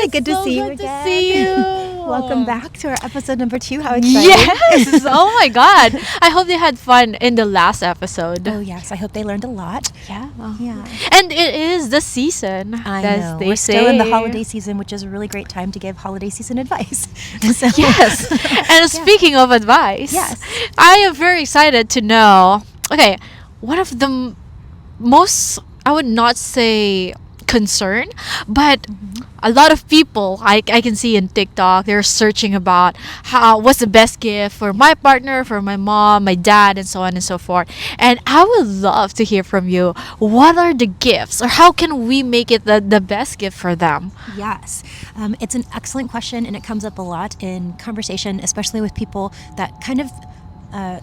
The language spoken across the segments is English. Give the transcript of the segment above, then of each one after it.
good to so see you good again. to see you. Welcome back to our episode number 2. How exciting. Yes. Oh my God. I hope they had fun in the last episode. Oh, yes. I hope they learned a lot. Yeah. Yeah. And it is the season. I as know. They We're say. still in the holiday season, which is a really great time to give holiday season advice. So, Yes. And speaking of advice, Yes. I am very excited to know. Okay, one of the most, I would not say concern, but a lot of people I can see in TikTok, they're searching about what's the best gift for my partner, for my mom, my dad, and so on and so forth. And I would love to hear from you. What are the gifts, or how can we make it the best gift for them? Yes. It's an excellent question, and it comes up a lot in conversation, especially with people that kind of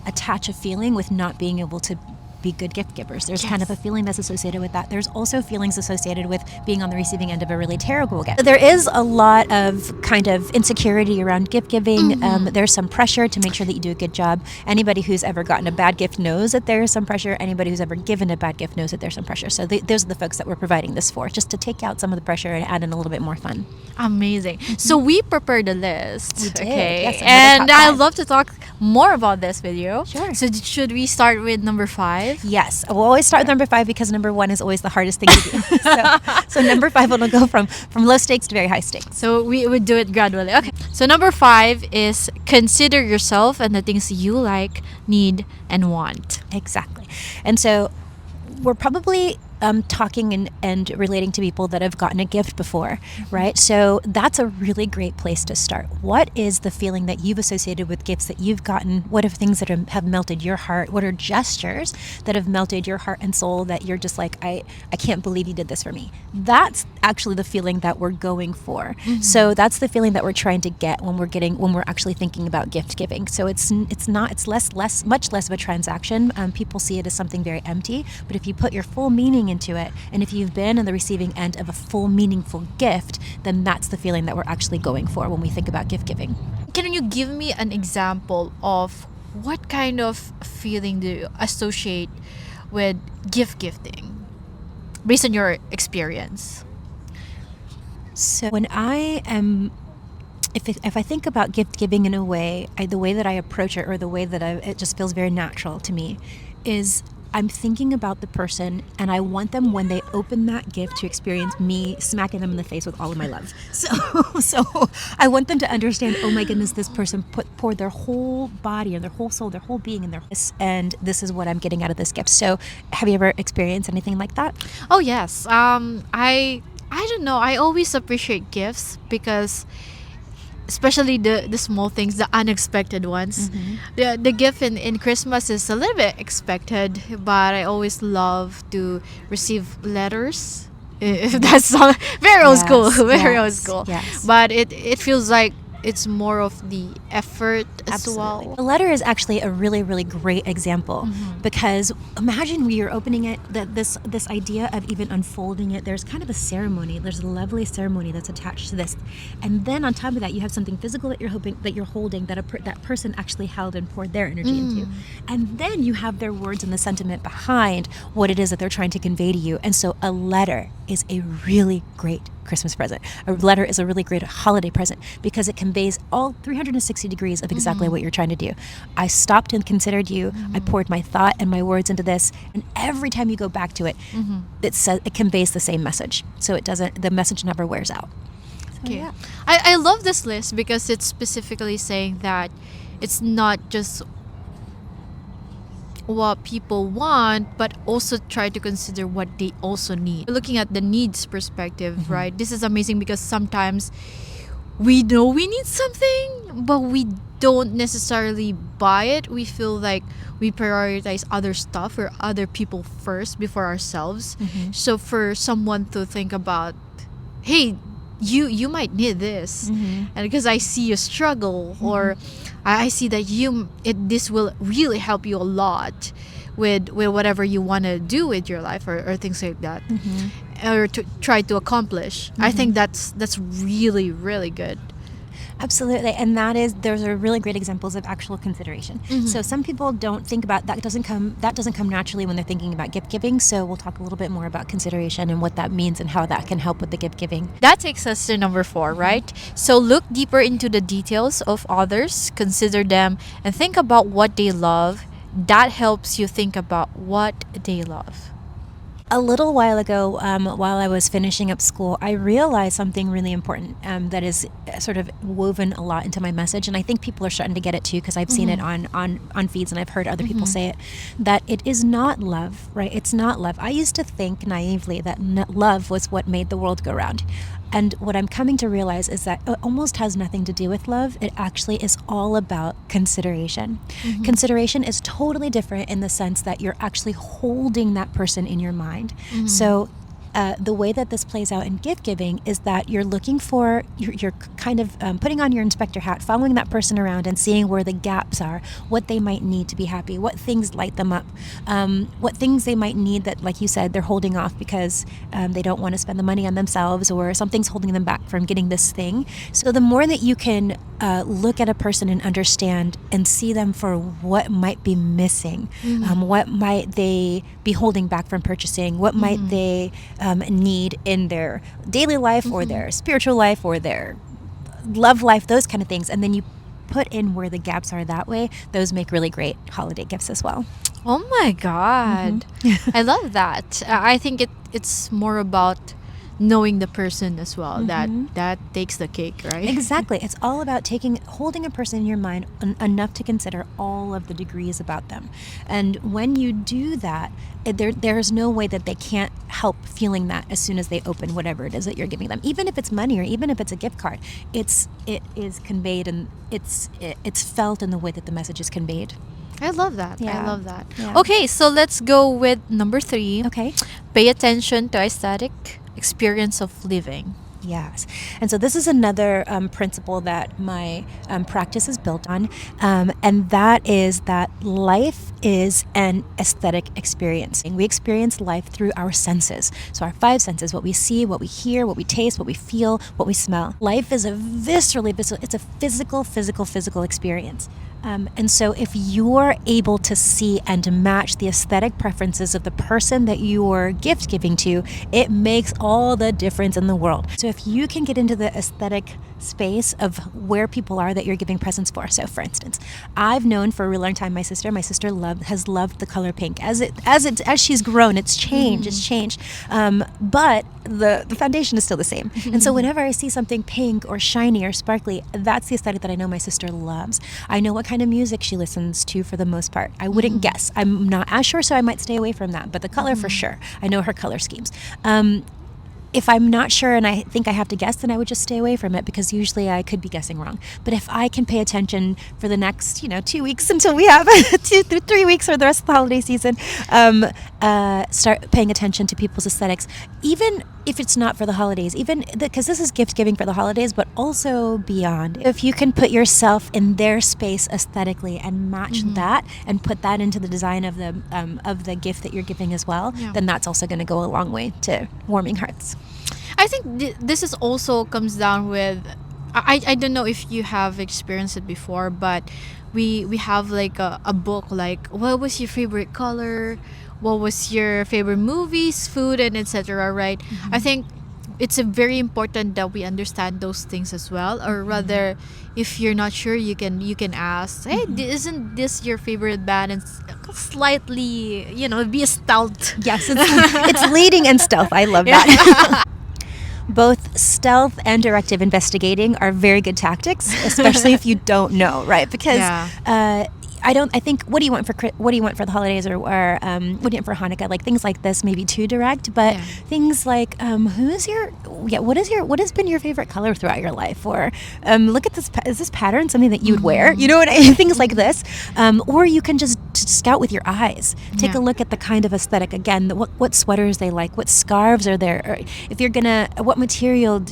attach a feeling with not being able to be good gift givers. There's kind of a feeling that's associated with that. There's also feelings associated with being on the receiving end of a really terrible gift. There is a lot of kind of insecurity around gift giving. There's some pressure to make sure that you do a good job. Anybody who's ever gotten a bad gift knows that there is some pressure. Anybody who's ever given a bad gift knows that there's some pressure. So those are the folks that we're providing this for, just to take out some of the pressure and add in a little bit more fun. Amazing. So we prepared a list. We did. Okay. Yes, and top I'd 5. Love to talk more about this with you. Sure. So should we start with number 5? Yes, we'll always start with number 5 because number 1 is always the hardest thing to do. so number 5 will go from low stakes to very high stakes. So we would do it gradually. Okay. So number 5 is consider yourself and the things you like, need, and want. Exactly. And so we're probably talking and relating to people that have gotten a gift before, right? So that's a really great place to start. What is the feeling that you've associated with gifts that you've gotten? What are things that have melted your heart? What are gestures that have melted your heart and soul that you're just like, I can't believe you did this for me? That's actually the feeling that we're going for. So that's the feeling that we're trying to get when we're actually thinking about gift much less of a transaction. People see it as something very empty, but if you put your full meaning into it, and if you've been on the receiving end of a full meaningful gift, then that's the feeling that we're actually going for when we think about gift giving. Can you give me an example of what kind of feeling do you associate with gift gifting based on your experience? So when I am, if I think about gift giving in a way, the way that I approach it, or the way that it just feels very natural to me, is I'm thinking about the person, and I want them, when they open that gift, to experience me smacking them in the face with all of my love. So I want them to understand, oh my goodness, this person poured their whole body and their whole soul, their whole being in and this is what I'm getting out of this gift. So have you ever experienced anything like that? Oh yes. I don't know. I always appreciate gifts because, especially the small things, the unexpected ones. The gift in Christmas is a little bit expected, but I always love to receive letters. If that's very old school, very old school. Yes. But it feels like it's more of the effort as well. A letter is actually a really, really great example, because imagine when you're opening it, this idea of even unfolding it, there's kind of a ceremony. There's a lovely ceremony that's attached to this, and then on top of that, you have something physical that you're holding that person actually held and poured their energy into, and then you have their words and the sentiment behind what it is that they're trying to convey to you. And so a letter is a really great Christmas present. A letter is a really great holiday present because it conveys all 360 degrees of exactly what you're trying to do. I stopped and considered you. I poured my thought and my words into this, and every time you go back to it, it conveys the same message. So the message never wears out. So, Okay. yeah. I love this list because it's specifically saying that it's not just what people want, but also try to consider what they also need. Looking at the needs perspective, right? This is amazing because sometimes we know we need something, but we don't necessarily buy it. We feel like we prioritize other stuff or other people first before ourselves. So for someone to think about, hey, you might need this, and because I see you struggle, or I see that this will really help you a lot with whatever you want to do with your life, or things like that, or to try to accomplish. I think that's really, really good. Absolutely, and those are really great examples of actual consideration. So some people don't think about that doesn't come naturally when they're thinking about gift giving. So we'll talk a little bit more about consideration and what that means and how that can help with the gift giving. That takes us to number 4, right? So look deeper into the details of others, consider them, and think about what they love. That helps you think about what they love. A little while ago, while I was finishing up school, I realized something really important that is sort of woven a lot into my message, and I think people are starting to get it too because I've seen it on feeds and I've heard other people say it, that it is not love, right? It's not love. I used to think naively that love was what made the world go round. And what I'm coming to realize is that it almost has nothing to do with love. It actually is all about consideration. Consideration is totally different in the sense that you're actually holding that person in your mind. So the way that this plays out in gift giving is that you're looking for, you're kind of putting on your inspector hat, following that person around and seeing where the gaps are, what they might need to be happy, what things light them up, what things they might need that, like you said, they're holding off because they don't want to spend the money on themselves or something's holding them back from getting this thing. So the more that you can look at a person and understand and see them for what might be missing, what might they be holding back from purchasing, what might they need in their daily life or their spiritual life or their love life, those kind of things. And then you put in where the gaps are that way. Those make really great holiday gifts as well. Oh my God. I love that. I think it's more about knowing the person as well. That takes the cake, right? Exactly. It's all about holding a person in your mind enough to consider all of the degrees about them. And when you do that, there's no way that they can't help feeling that as soon as they open whatever it is that you're giving them. Even if it's money or even if it's a gift card, it is conveyed and it's felt in the way that the message is conveyed. I love that. Yeah. I love that. Yeah. Okay, so let's go with number 3. Okay. Pay attention to aesthetic experience of living. Yes. And so this is another principle that my practice is built on. And that is that life is an aesthetic experience. And we experience life through our senses. So our 5 senses, what we see, what we hear, what we taste, what we feel, what we smell. Life is it's a physical experience. And so if you're able to see and match the aesthetic preferences of the person that you're gift giving to, it makes all the difference in the world. So if you can get into the aesthetic space of where people are that you're giving presents for. So for instance, I've known for a really long time my sister has loved the color pink. As she's grown, it's changed. But the foundation is still the same. And so whenever I see something pink or shiny or sparkly, that's the aesthetic that I know my sister loves. I know what kind of music she listens to for the most part. I wouldn't guess. I'm not as sure, so I might stay away from that. But the color for sure. I know her color schemes. If I'm not sure and I think I have to guess, then I would just stay away from it because usually I could be guessing wrong. But if I can pay attention for the next, 2 weeks until we have 2 through 3 weeks or the rest of the holiday season, start paying attention to people's aesthetics, even if it's not for the holidays, because this is gift giving for the holidays, but also beyond. If you can put yourself in their space aesthetically and match that and put that into the design of the gift that you're giving as well, then that's also going to go a long way to warming hearts. I think this is also comes down with, I don't know if you have experienced it before, but we have like a book like, what was your favorite color? What was your favorite movies, food, and etc. Right? I think it's very important that we understand those things as well, or rather, if you're not sure, you can ask, hey, isn't this your favorite band? And slightly, be a stealth. Yes, it's leading and stealth. I love that. Both stealth and directive investigating are very good tactics, especially if you don't know, right? Because I think what do you want for the holidays or what do you want for Hanukkah? Like things like this, maybe too direct, but things like what has been your favorite color throughout your life? Or look at this, is this pattern something that you would wear? You know what I mean? Things like this. Or you can just scout with your eyes. Take a look at the kind of aesthetic again. What sweaters they like, what scarves are there? Or if you're what material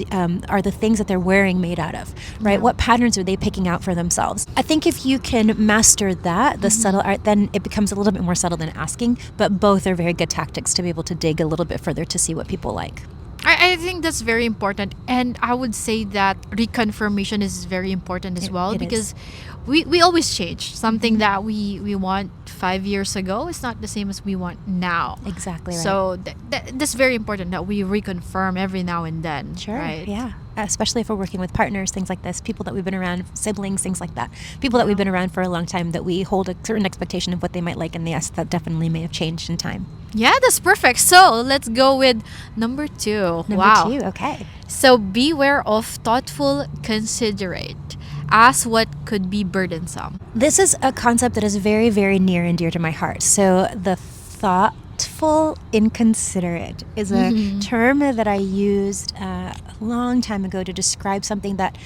are the things that they're wearing made out of? Right? What patterns are they picking out for themselves? I think if you can master that, the subtle art, then it becomes a little bit more subtle than asking, but both are very good tactics to be able to dig a little bit further to see what people like. I think that's very important. And I would say that reconfirmation is very important as well It because is. we always change. Something that we want 5 years ago is not the same as we want now. Exactly right. So that's very important that we reconfirm every now and then. Sure. Right? Yeah. Especially if we're working with partners, things like this, people that we've been around, siblings, things like that. People that we've been around for a long time that we hold a certain expectation of what they might like, and yes, that definitely may have changed in time. Yeah, that's perfect. So let's go with number 2. Number wow. 2, okay. So beware of thoughtful, considerate. Ask what could be burdensome. This is a concept that is very, very near and dear to my heart. So the thoughtful, inconsiderate is a term that I used a long time ago to describe something that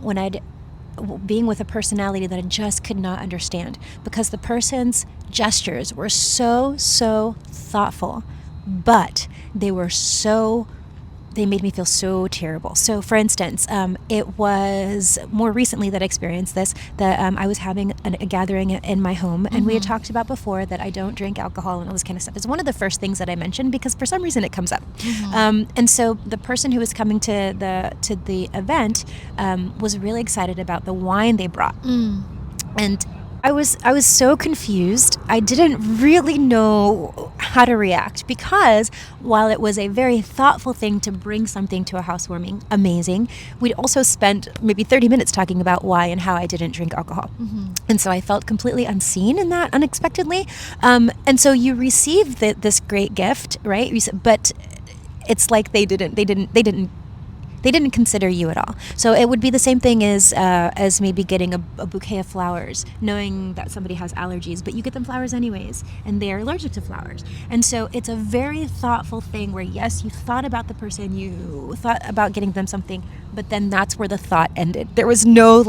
when I'd being with a personality that I just could not understand, because the person's gestures were so thoughtful, but they made me feel so terrible. So, for instance, it was more recently that I experienced this, that I was having a gathering in my home, and we had talked about before that I don't drink alcohol and all this kind of stuff. It's one of the first things that I mentioned because for some reason it comes up. And so the person who was coming to the event was really excited about the wine they brought. And I was so confused. I didn't really know how to react because while it was a very thoughtful thing to bring something to a housewarming, amazing, we'd also spent maybe 30 minutes talking about why and how I didn't drink alcohol. And so I felt completely unseen in that unexpectedly. And so you receive this great gift, right? But it's like they didn't consider you at all. So it would be the same thing as maybe getting a bouquet of flowers, knowing that somebody has allergies, but you get them flowers anyways, and they're allergic to flowers. And so it's a very thoughtful thing where, yes, you thought about the person, you thought about getting them something, but then that's where the thought ended. There was no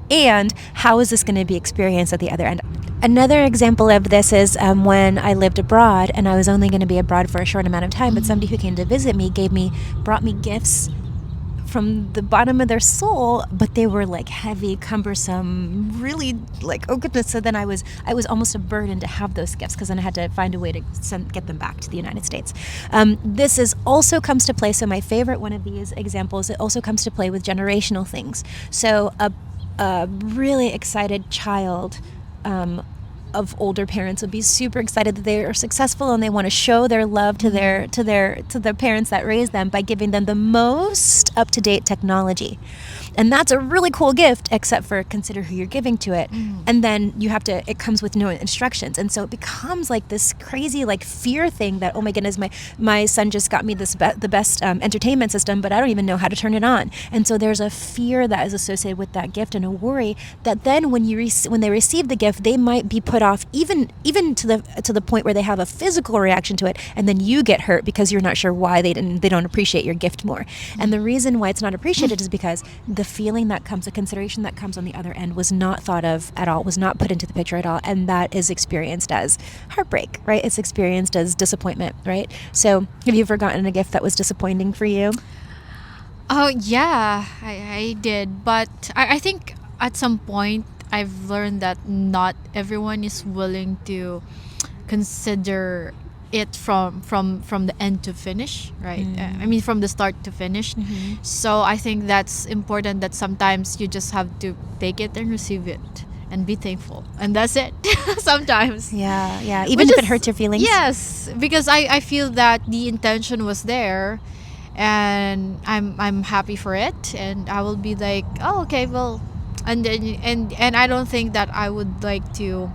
and how is this going to be experienced at the other end? Another example of this is when I lived abroad, and I was only going to be abroad for a short amount of time, but somebody who came to visit me brought me gifts from the bottom of their soul, but they were like heavy, cumbersome, really like, oh goodness. So then I was almost a burden to have those gifts because then I had to find a way to get them back to the United States. This also comes to play. So my favorite one of these examples, it also comes to play with generational things. So a really excited child of older parents would be super excited that they are successful and they want to show their love to the parents that raised them by giving them the most up-to-date technology. And that's a really cool gift, except for consider who you're giving to it. And then it comes with no instructions. And so it becomes like this crazy like fear thing that, oh my goodness, my son just got me the best entertainment system, but I don't even know how to turn it on. And so there's a fear that is associated with that gift and a worry that then when they receive the gift, they might be put off even to the point where they have a physical reaction to it, and then you get hurt because you're not sure why they don't appreciate your gift more. And the reason why it's not appreciated is because the feeling that comes, the consideration that comes on the other end was not thought of at all, was not put into the picture at all, and that is experienced as heartbreak, right? It's experienced as disappointment, right? So have you forgotten a gift that was disappointing for you? Oh, yeah, I did. But I think at some point I've learned that not everyone is willing to consider it from the end to finish, right? I mean, from the start to finish. So I think that's important, that sometimes you just have to take it and receive it and be thankful, and that's it. Sometimes, Yeah. Even if it hurts your feelings. yes, because I feel that the intention was there, and I'm happy for it, and I will be like, oh, okay, well, and then and I don't think that I would like to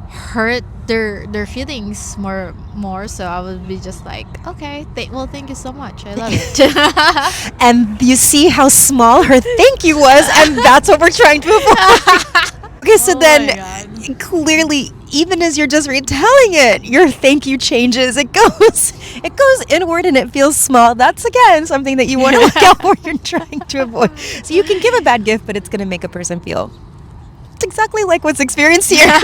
hurt their feelings more, so I would be just like, okay, thank you so much, I love it. And you see how small her thank you was, and that's what we're trying to avoid. Okay, so Oh my then God. clearly, even as you're just retelling it, your thank you changes. It goes inward and it feels small. That's again something that you want to look out for. You're trying to avoid. So you can give a bad gift, but it's going to make a person feel exactly like what's experienced here.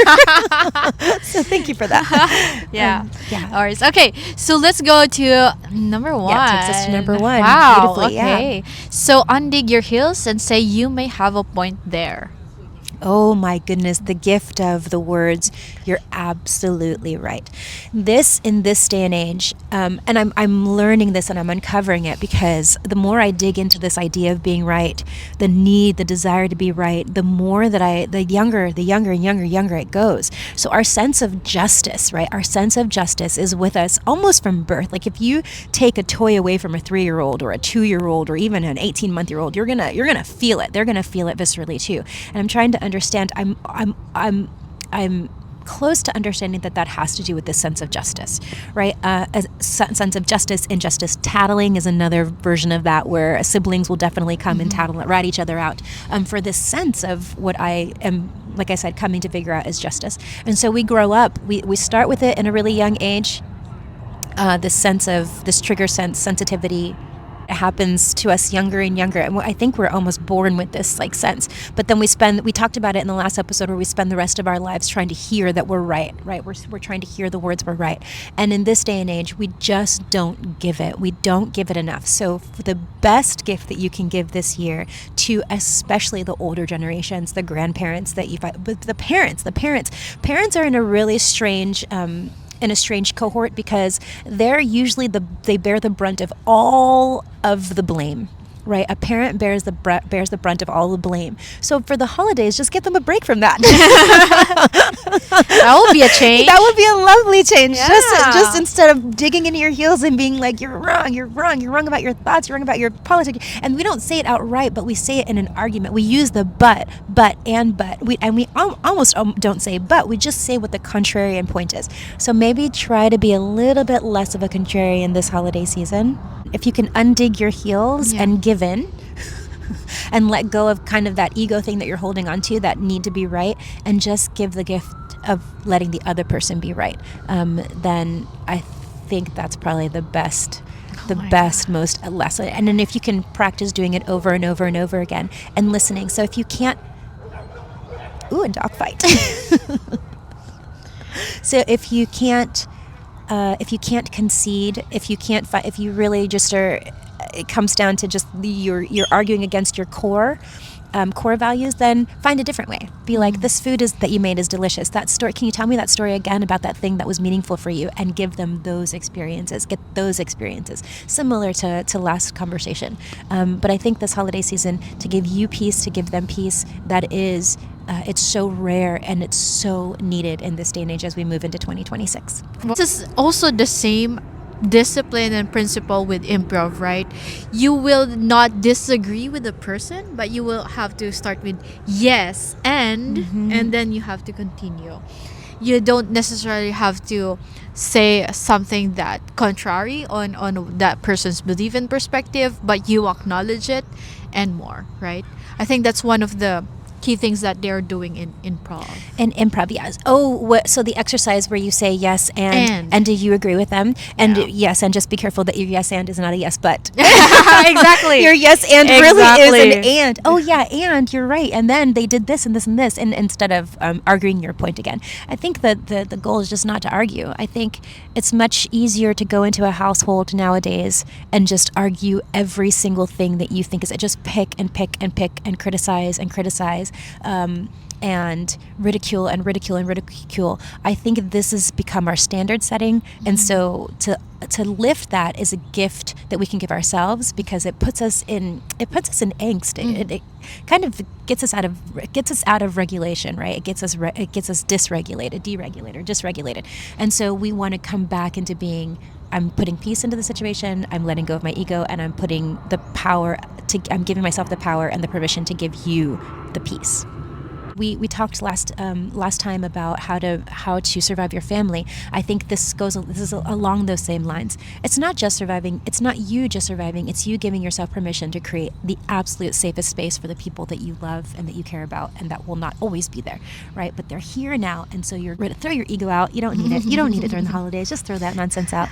So thank you for that. Yeah. Yeah. All right. Okay. So let's go to number 1. Yeah, takes us to number 1. Wow. Beautifully, yeah. Okay. So undig your heels and say you may have a point there. Oh my goodness, the gift of the words. You're absolutely right. This, in this day and age, and I'm learning this and I'm uncovering it, because the more I dig into this idea of being right, the need, the desire to be right, the more that the younger it goes. So our sense of justice, right? Our sense of justice is with us almost from birth. Like if you take a toy away from a 3-year-old or a 2-year-old or even an 18-month-year-old, you're gonna feel it. They're gonna feel it viscerally too. And I'm trying to understand. I'm close to understanding that has to do with this sense of justice, right? A sense of justice, injustice. Tattling is another version of that, where siblings will definitely come and tattle, rat each other out, for this sense of what I am, like I said, coming to figure out is justice. And so we grow up. We start with it in a really young age. This sense of this trigger sensitivity happens to us younger and younger, and I think we're almost born with this like sense. But then we talked about it in the last episode, where we spend the rest of our lives trying to hear that we're right. We're trying to hear the words we're right. And in this day and age, we just don't give it. We don't give it enough. So the best gift that you can give this year to especially the older generations, the grandparents but the parents are in a really strange cohort, because they're usually they bear the brunt of all of the blame, right? A parent bears the brunt of all the blame. So for the holidays, just get them a break from that. That would be a change. That would be a lovely change. Yeah. Just instead of digging into your heels and being like, you're wrong about your thoughts, you're wrong about your politics. And we don't say it outright, but we say it in an argument. We use the but. We almost don't say but. We just say what the contrarian point is. So maybe try to be a little bit less of a contrarian this holiday season. If you can undig your heels and give in and let go of kind of that ego thing that you're holding on to, that need to be right, and just give the gift of letting the other person be right, then I think that's probably the best, most lesson. And then if you can practice doing it over and over and over again and listening. So if you can't, a dog fight. So if you can't concede, if you can't fight, if you really just are, it comes down to just you're arguing against your core values, then find a different way. Be like, this food that you made is delicious. That story, can you tell me that story again about that thing that was meaningful for you? And give them those experiences. Get those experiences, similar to last conversation. But I think this holiday season, to give you peace, to give them peace, that is. It's so rare and it's so needed in this day and age as we move into 2026. This is also the same discipline and principle with improv, right? You will not disagree with the person, but you will have to start with yes and then you have to continue. You don't necessarily have to say something that contrary on that person's belief and perspective, but you acknowledge it and more, right? I think that's one of the key things that they're doing in improv. In improv, yes. So the exercise where you say yes and do you agree with them? And yes, and just be careful that your yes and is not a yes but. Exactly. Your yes and really is an and. Oh yeah, and you're right. And then they did this and this and this, and instead of arguing your point again. I think that the goal is just not to argue. I think it's much easier to go into a household nowadays and just argue every single thing that you think is it. Just pick and criticize and ridicule. I think this has become our standard setting, and so to lift that is a gift that we can give ourselves, because it puts us in angst. It kind of gets us out of regulation, right? It gets us dysregulated, and so we want to come back into being. I'm putting peace into the situation. I'm letting go of my ego, and I'm putting I'm giving myself the power and the permission to give you the peace. We talked last time about how to survive your family. I think this is along those same lines. It's not just surviving. It's not you just surviving. It's you giving yourself permission to create the absolute safest space for the people that you love and that you care about, and that will not always be there, right? But they're here now, and so you're ready to throw your ego out. You don't need it. You don't need it during the holidays. Just throw that nonsense out.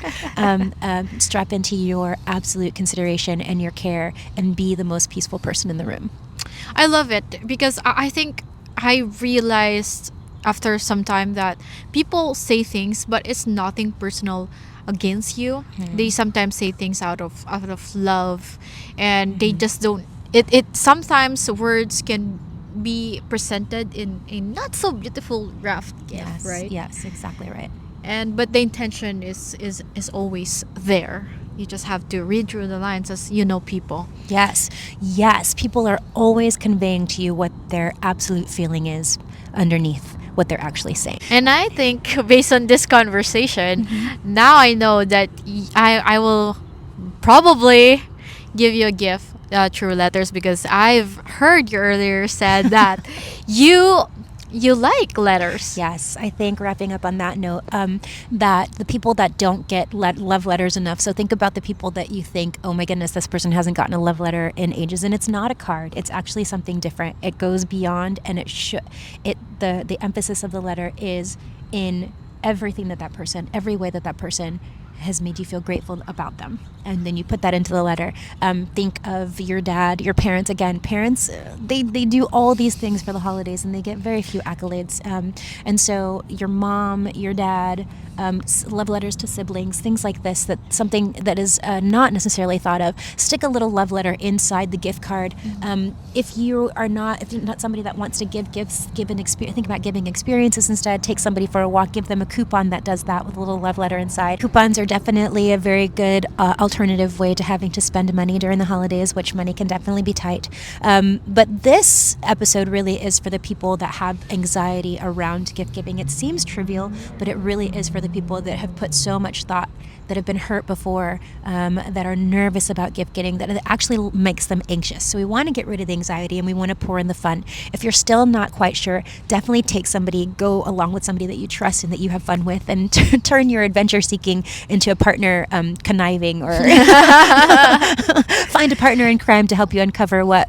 Strap into your absolute consideration and your care, and be the most peaceful person in the room. I love it, because I think I realized after some time that people say things, but it's nothing personal against you. They sometimes say things out of love, and they just don't. It sometimes words can be presented in a not so beautiful draft gift, Yes, right? yes, exactly right. But the intention is always there. You just have to read through the lines as you know people. Yes, yes. People are always conveying to you what their absolute feeling is underneath what they're actually saying. And I think based on this conversation, now I know that I will probably give you a gift through letters, because I've heard you earlier said that you like letters. Yes, I think wrapping up on that note, that the people that don't get love letters enough. So think about the people that you think, oh my goodness, this person hasn't gotten a love letter in ages, and it's not a card. It's actually something different. It goes beyond, and it should. The emphasis of the letter is in everything that person, every way that person has made you feel grateful about them, and then you put that into the letter. Think of your dad, your parents. Again, parents, they do all these things for the holidays, and they get very few accolades. And so your mom, your dad, love letters to siblings, things like this, that something that is not necessarily thought of. Stick a little love letter inside the gift card. If you're not somebody that wants to give gifts, think about giving experiences instead. Take somebody for a walk, give them a coupon that does that with a little love letter inside. Coupons are definitely a very good alternative way to having to spend money during the holidays, which money can definitely be tight. But this episode really is for the people that have anxiety around gift giving. It seems trivial, but it really is for the people that have put so much thought, that have been hurt before, that are nervous about gift giving, that it actually makes them anxious. So we want to get rid of the anxiety, and we want to pour in the fun. If you're still not quite sure, definitely go along with somebody that you trust and that you have fun with, and turn your adventure seeking into a partner conniving, or find a partner in crime to help you uncover what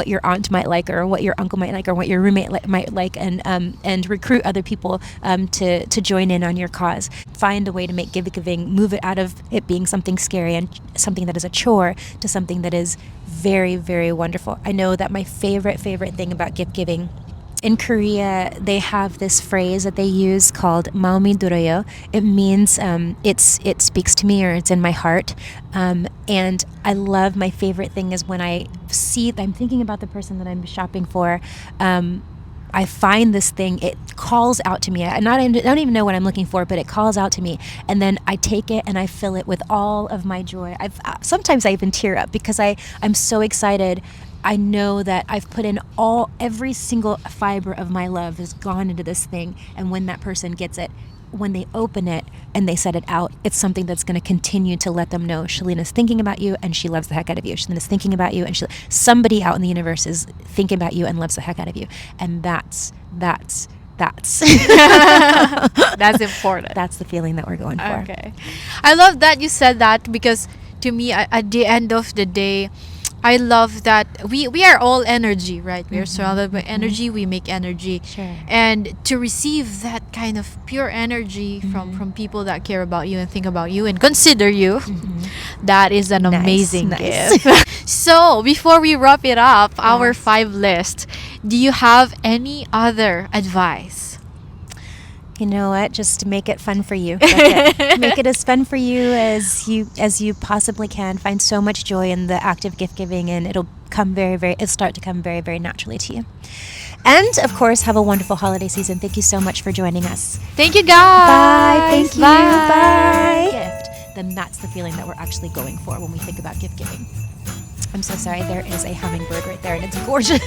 your aunt might like, or what your uncle might like, or what your roommate might like, and recruit other people to join in on your cause. Find a way to make gift giving, move it out of it being something scary and something that is a chore to something that is very, very wonderful. I know that my favorite thing about gift giving, in Korea, they have this phrase that they use called "maumi duroyo." It means it speaks to me, or it's in my heart. And I love, my favorite thing is when I'm thinking about the person that I'm shopping for. I find this thing, it calls out to me. I don't even know what I'm looking for, but it calls out to me. And then I take it and I fill it with all of my joy. Sometimes I even tear up because I'm so excited. I know that I've put in every single fiber of my love has gone into this thing. And when that person gets it, when they open it and they set it out, it's something that's going to continue to let them know Shalina's thinking about you and she loves the heck out of you. Shalina's thinking about you, and somebody out in the universe is thinking about you and loves the heck out of you. And that's that's important. That's the feeling that we're going for. Okay. I love that you said that, because to me, at the end of the day, I love that we are all energy, right? We are surrounded by energy. We make energy. Sure. And to receive that kind of pure energy from people that care about you and think about you and consider you, that is an amazing gift. So before we wrap it up, our 5 list, do you have any other advice? You know what? Just make it fun for you. That's it. Make it as fun for you as you possibly can. Find so much joy in the act of gift giving, and it'll start to come very, very naturally to you. And of course, have a wonderful holiday season. Thank you so much for joining us. Thank you, guys. Bye. Thank you. Bye. Gift. Then that's the feeling that we're actually going for when we think about gift giving. I'm so sorry. There is a hummingbird right there, and it's gorgeous.